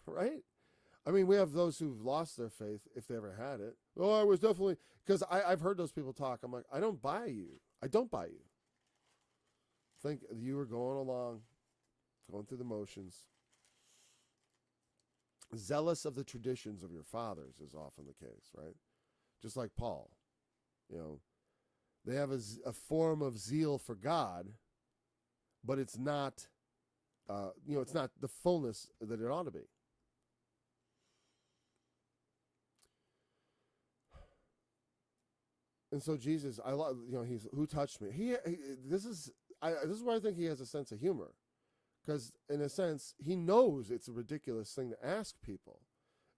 Right? We have those who've lost their faith if they ever had it. Oh, I was definitely, because I've heard those people talk. I'm like, I don't buy you. Think you were going along, going through the motions. Zealous of the traditions of your fathers is often the case, right? Just like Paul. They have a form of zeal for God, but it's not, it's not the fullness that it ought to be. And so Jesus, I love, he's who touched me. This is where I think he has a sense of humor, because in a sense he knows it's a ridiculous thing to ask people,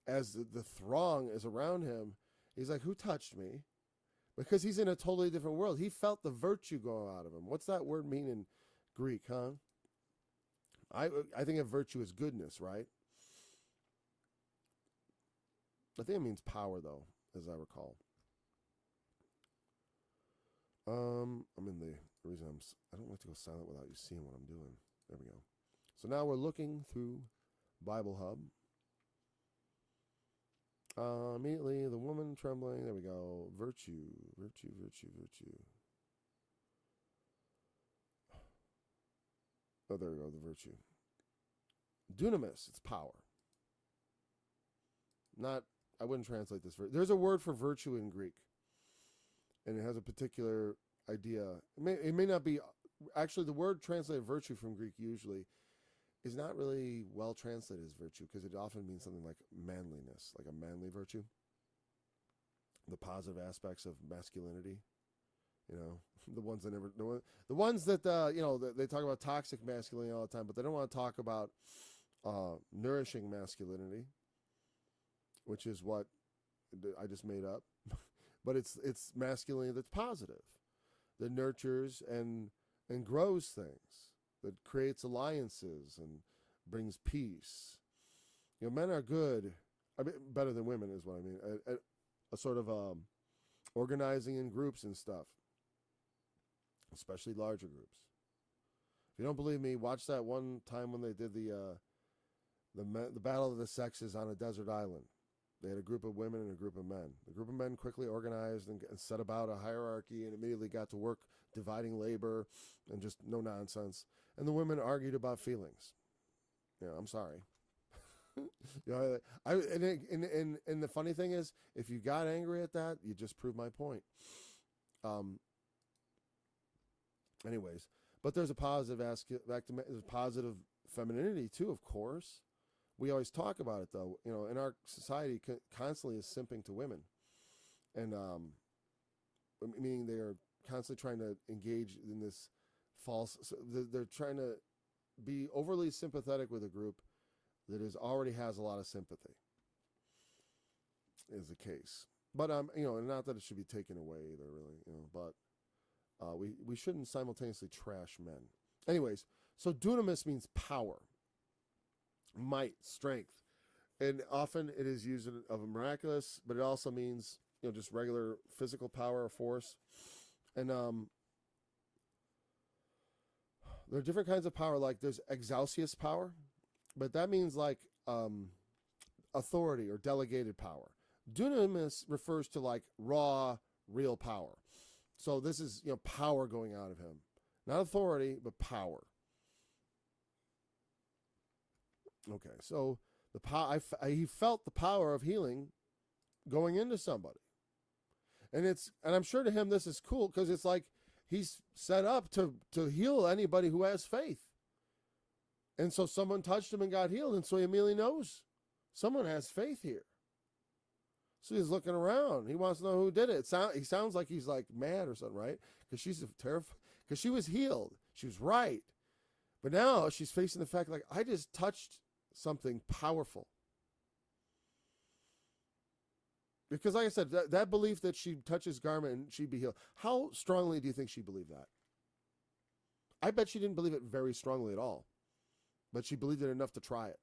as the throng is around him. He's like, who touched me? Because he's in a totally different world. He felt the virtue go out of him. What's that word mean in Greek, huh? I think of virtue as goodness, right? I think it means power, though, as I recall. The reason I don't like to go silent without you seeing what I'm doing. There we go. So now we're looking through Bible Hub. Immediately, the woman trembling. There we go. Virtue. Oh, there we go. The virtue. Dunamis. It's power. Not. I wouldn't translate this. There's a word for virtue in Greek, and it has a particular idea. It may not be actually the word translated virtue from Greek usually is not really well translated as virtue because it often means something like manliness, like a manly virtue. The positive aspects of masculinity, the ones that never, the ones that they talk about toxic masculinity all the time, but they don't want to talk about nourishing masculinity, which is what I just made up. But it's masculinity that's positive, that nurtures and grows things, that creates alliances and brings peace. Men are good. I mean, better than women is what I mean. A sort of organizing in groups and stuff, especially larger groups. If you don't believe me, watch that one time when they did the Battle of the Sexes on a desert island. They had a group of women and a group of men. The group of men quickly organized and set about a hierarchy and immediately got to work dividing labor and just no nonsense. And the women argued about feelings. I'm sorry. And the funny thing is, if you got angry at that, you just proved my point. Anyways, but there's a positive positive femininity too, of course. We always talk about it though. In our society, constantly is simping to women, and meaning they are constantly trying to engage in this false. They're trying to be overly sympathetic with a group that already has a lot of sympathy. Is the case, but not that it should be taken away either, really. But we shouldn't simultaneously trash men. Anyways, so dunamis means power, might, strength, and often it is used of a miraculous, but it also means just regular physical power or force. And there are different kinds of power. Like there's exousias power, but that means like authority or delegated power. Dunamis refers to like raw, real power. So this is power going out of him, not authority, but power. Okay, so he felt the power of healing going into somebody, and I'm sure to him this is cool because it's like he's set up to heal anybody who has faith, and so someone touched him and got healed, and so he immediately knows someone has faith here. So he's looking around. He wants to know who did it. He sounds like he's like mad or something, right? Because she's terrified. Because she was healed, she was right, but now she's facing the fact like I just touched something powerful. Because like I said, that belief that she'd touch his garment and she'd be healed, how strongly do you think she believed that? I bet she didn't believe it very strongly at all, but she believed it enough to try it.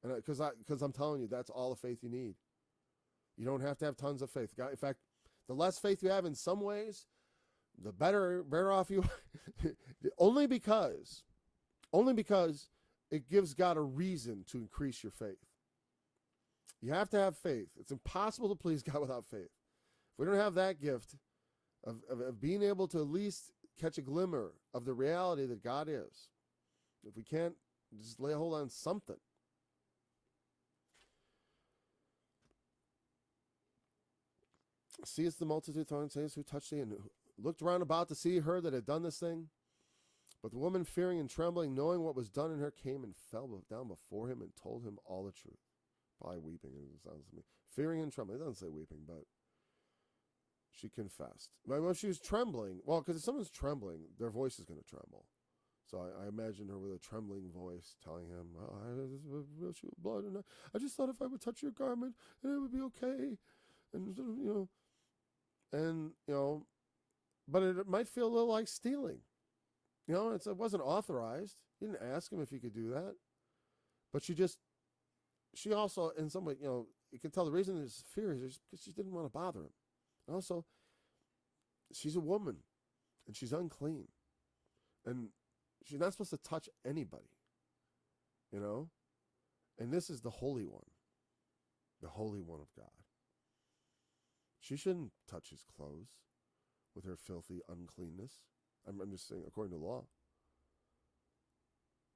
And because I'm telling you, that's all the faith you need. You don't have to have tons of faith. In fact, the less faith you have in some ways, the better off you are. only because it gives God a reason to increase your faith. You have to have faith. It's impossible to please God without faith. If we don't have that gift of being able to at least catch a glimmer of the reality that God is, if we can't just lay a hold on something. See, it's the multitude of thorns who touched thee and looked round about to see her that had done this thing. But the woman, fearing and trembling, knowing what was done in her, came and fell down before him and told him all the truth. Probably weeping, it sounds to me. Fearing and trembling. It doesn't say weeping, but she confessed. But when she was trembling, well, because if someone's trembling, their voice is going to tremble. So I imagine her with a trembling voice telling him, well, this is a real issue of blood, and I just thought if I would touch your garment, and it would be okay. And, but it might feel a little like stealing. It wasn't authorized. You didn't ask him if he could do that. But she also, in some way, you can tell the reason there's fear is because she didn't want to bother him. And also, she's a woman, and she's unclean. And she's not supposed to touch anybody, And this is the Holy One of God. She shouldn't touch his clothes with her filthy uncleanness. I'm just saying, according to law.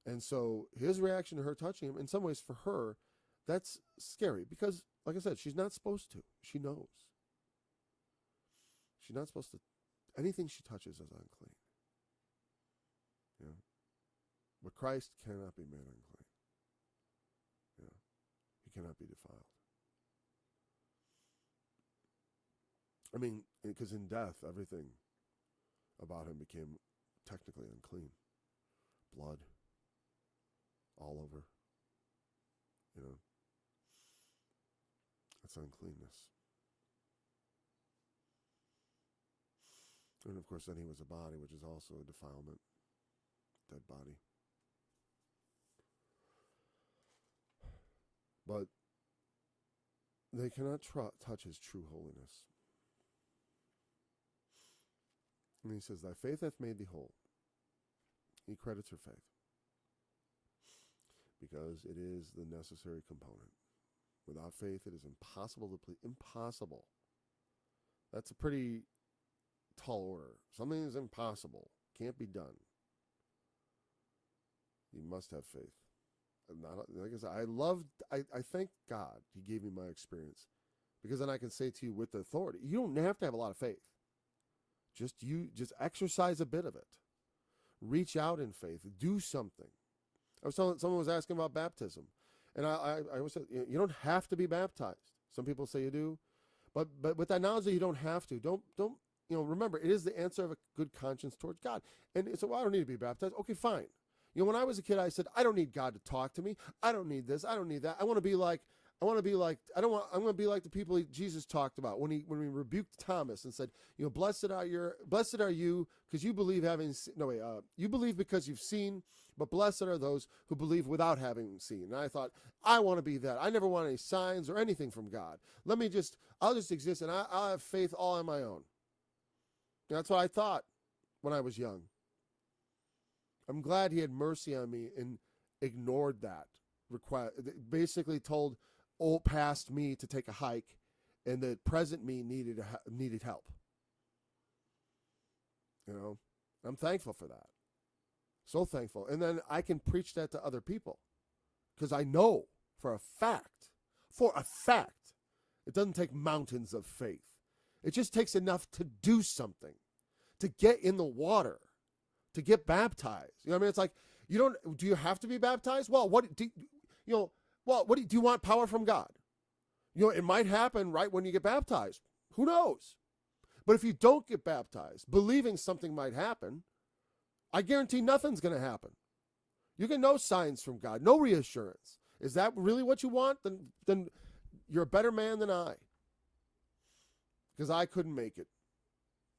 And so his reaction to her touching him, in some ways for her, that's scary because like I said, she's not supposed to. She knows. She's not supposed to. Anything she touches is unclean. You know? But Christ cannot be made unclean. You know? He cannot be defiled. I mean, because in death, everything about him became technically unclean. Blood all over. You know? That's uncleanness. And of course, then he was a body, which is also a defilement. Dead body. But they cannot touch his true holiness. And he says, thy faith hath made thee whole. He credits her faith. Because it is the necessary component. Without faith, it is impossible to please. Impossible. That's a pretty tall order. Something is impossible. Can't be done. You must have faith. Like I said, I thank God he gave me my experience. Because then I can say to you with authority, you don't have to have a lot of faith. Just exercise a bit of it. Reach out in faith. Do something. I was telling someone was asking about baptism. And I always said, you don't have to be baptized. Some people say you do. But with that knowledge that you don't have to, don't remember, it is the answer of a good conscience towards God. And so, well, I don't need to be baptized. Okay, fine. When I was a kid, I said, I don't need God to talk to me. I don't need this. I don't need that. I want to be like the people Jesus talked about when he rebuked Thomas and said, blessed are you because you believe you believe because you've seen, but blessed are those who believe without having seen. And I thought, I want to be that. I never want any signs or anything from God. I'll just exist and I'll have faith all on my own. And that's what I thought when I was young. I'm glad he had mercy on me and ignored that request. Basically told old past me to take a hike, and the present me needed help. I'm thankful for that. So thankful. And then I can preach that to other people because I know for a fact, it doesn't take mountains of faith. It just takes enough to do something, to get in the water, to get baptized. It's like, do you have to be baptized? Well, do you want power from God? It might happen right when you get baptized. Who knows? But if you don't get baptized, believing something might happen, I guarantee nothing's going to happen. You get no signs from God, no reassurance. Is that really what you want? Then you're a better man than I. Because I couldn't make it.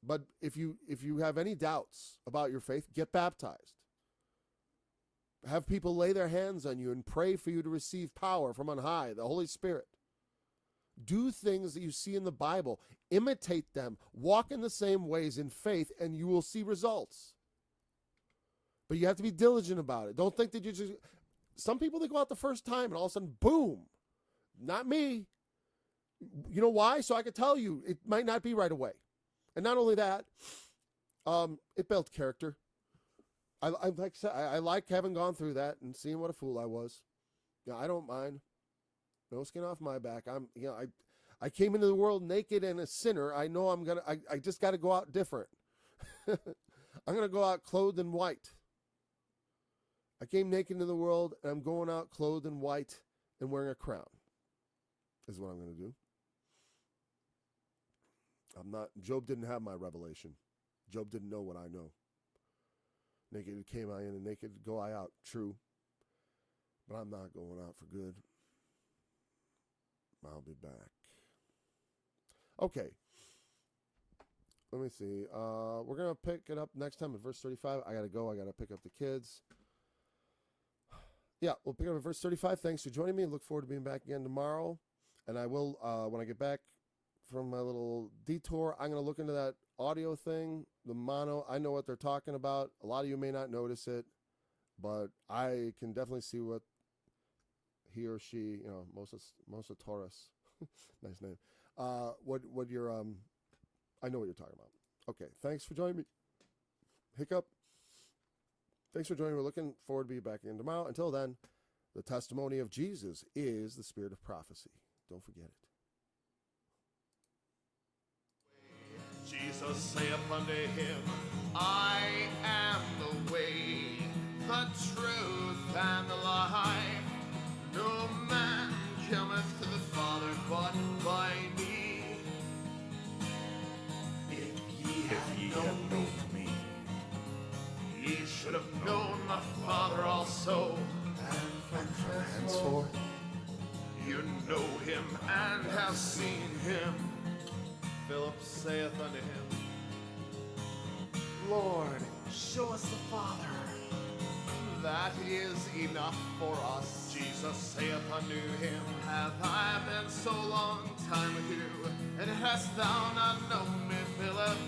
But if you have any doubts about your faith, get baptized. Have people lay their hands on you and pray for you to receive power from on high, the Holy Spirit. Do things that you see in the Bible. Imitate them. Walk in the same ways in faith, and you will see results. But you have to be diligent about it. Don't think that you just... Some people, they go out the first time, and all of a sudden, boom. Not me. You know why? So I could tell you, it might not be right away. And not only that, it built character. I like having gone through that and seeing what a fool I was. I don't mind. No skin off my back. I came into the world naked and a sinner. I know I just got to go out different. I'm going to go out clothed in white. I came naked into the world and I'm going out clothed in white and wearing a crown. Is what I'm going to do. Job didn't have my revelation. Job didn't know what I know. Naked came I in and naked go I out. True. But I'm not going out for good. I'll be back. Okay. Let me see. We're going to pick it up next time at verse 35. I got to go. I got to pick up the kids. Yeah, we'll pick up at verse 35. Thanks for joining me. Look forward to being back again tomorrow. And I will, when I get back from my little detour, I'm going to look into that audio thing, the mono. I know what they're talking about. A lot of you may not notice it, but I can definitely see what he or she, Mosa Taurus, nice name. What you're, I know what you're talking about. Okay, thanks for joining me. Hiccup. Thanks for joining me. We're looking forward to be back again tomorrow. Until then, the testimony of Jesus is the spirit of prophecy. Don't forget it.
Jesus saith unto him, I am the way, the truth, and the life. No man cometh to the Father but by me. If ye had known me, ye should have known my Father also. And from henceforth you know him and have seen him. Philip saith unto him, Lord, show us the Father. That is enough for us. Jesus saith unto him, Have I been so long time with you, and hast thou not known me, Philip?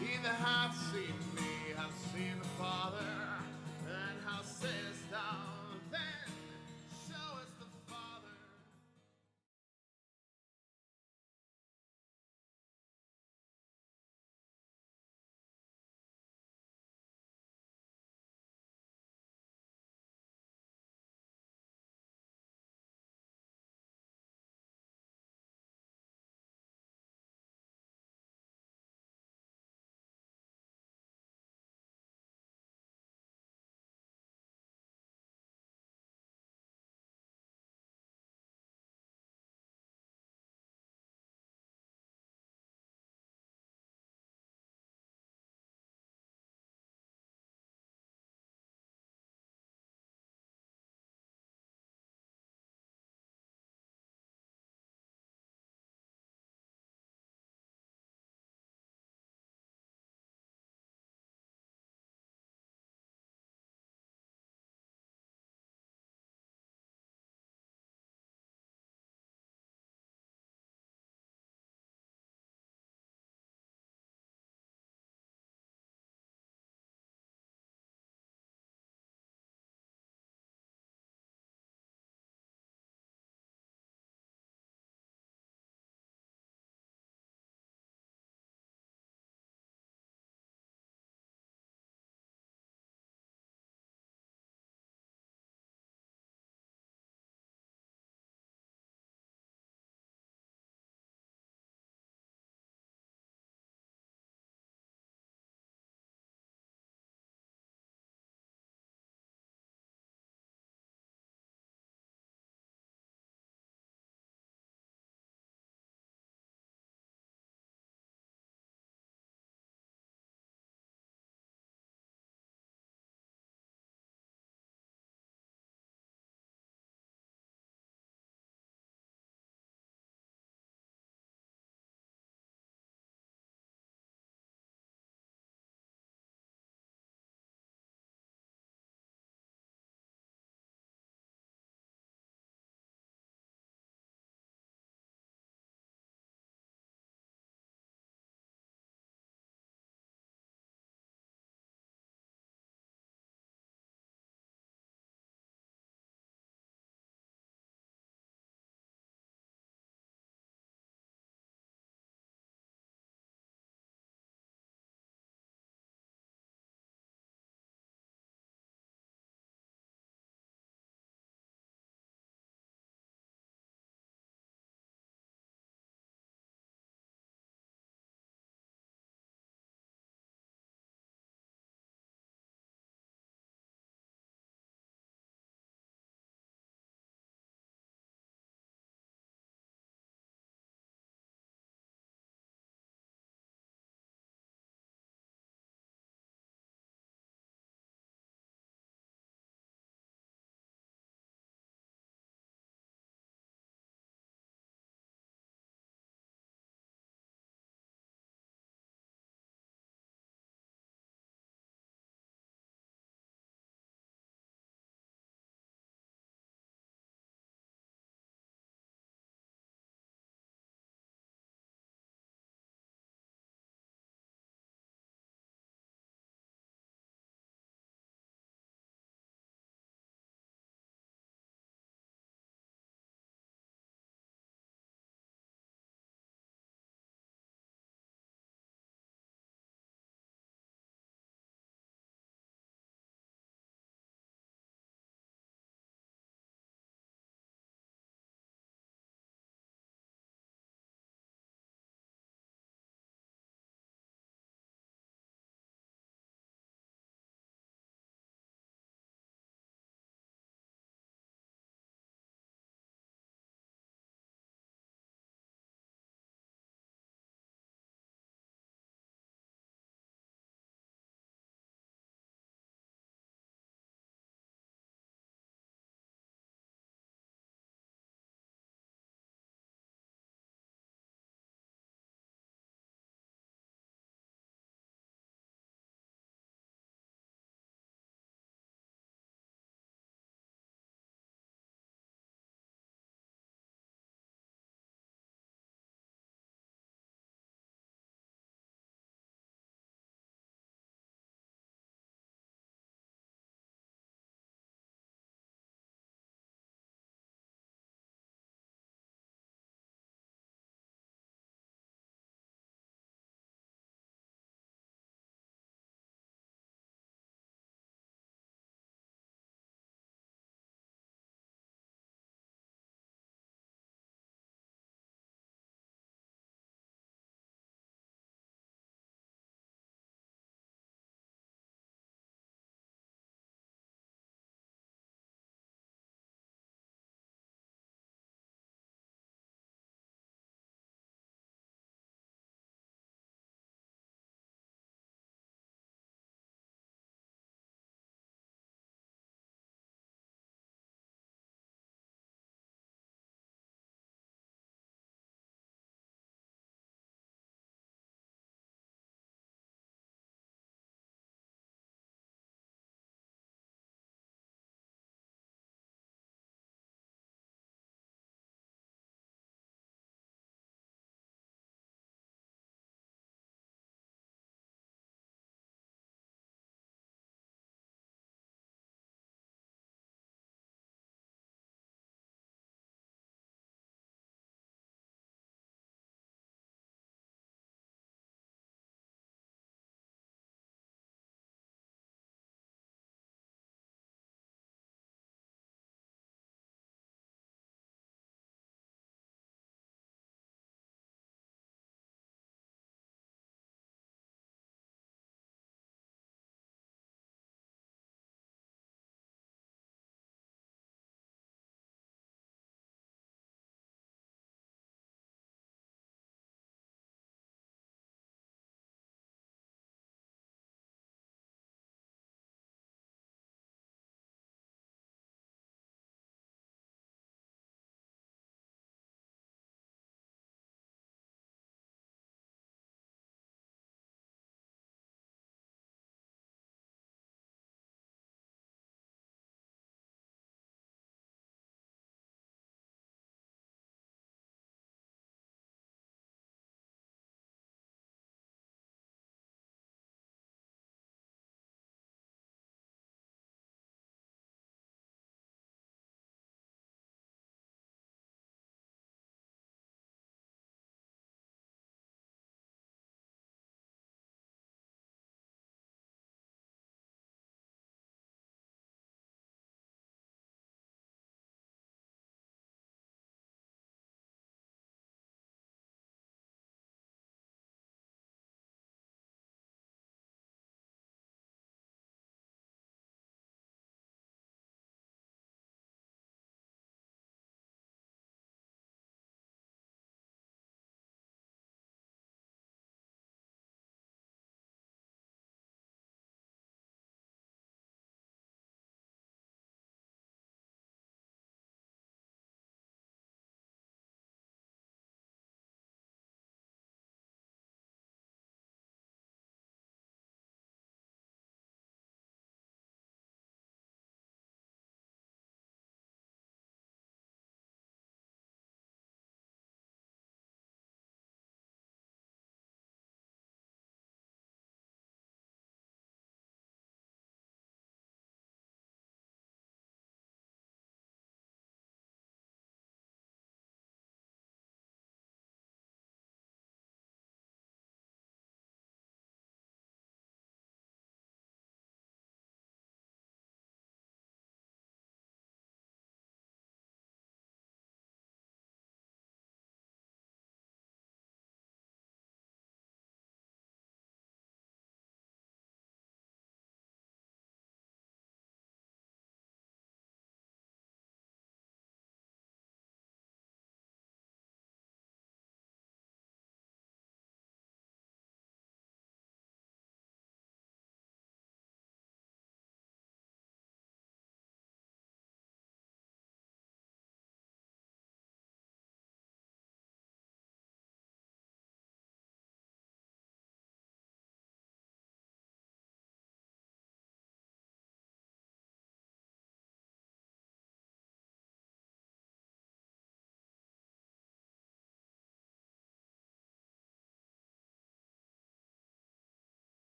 He that hath seen me hath seen the Father, and how sayest thou,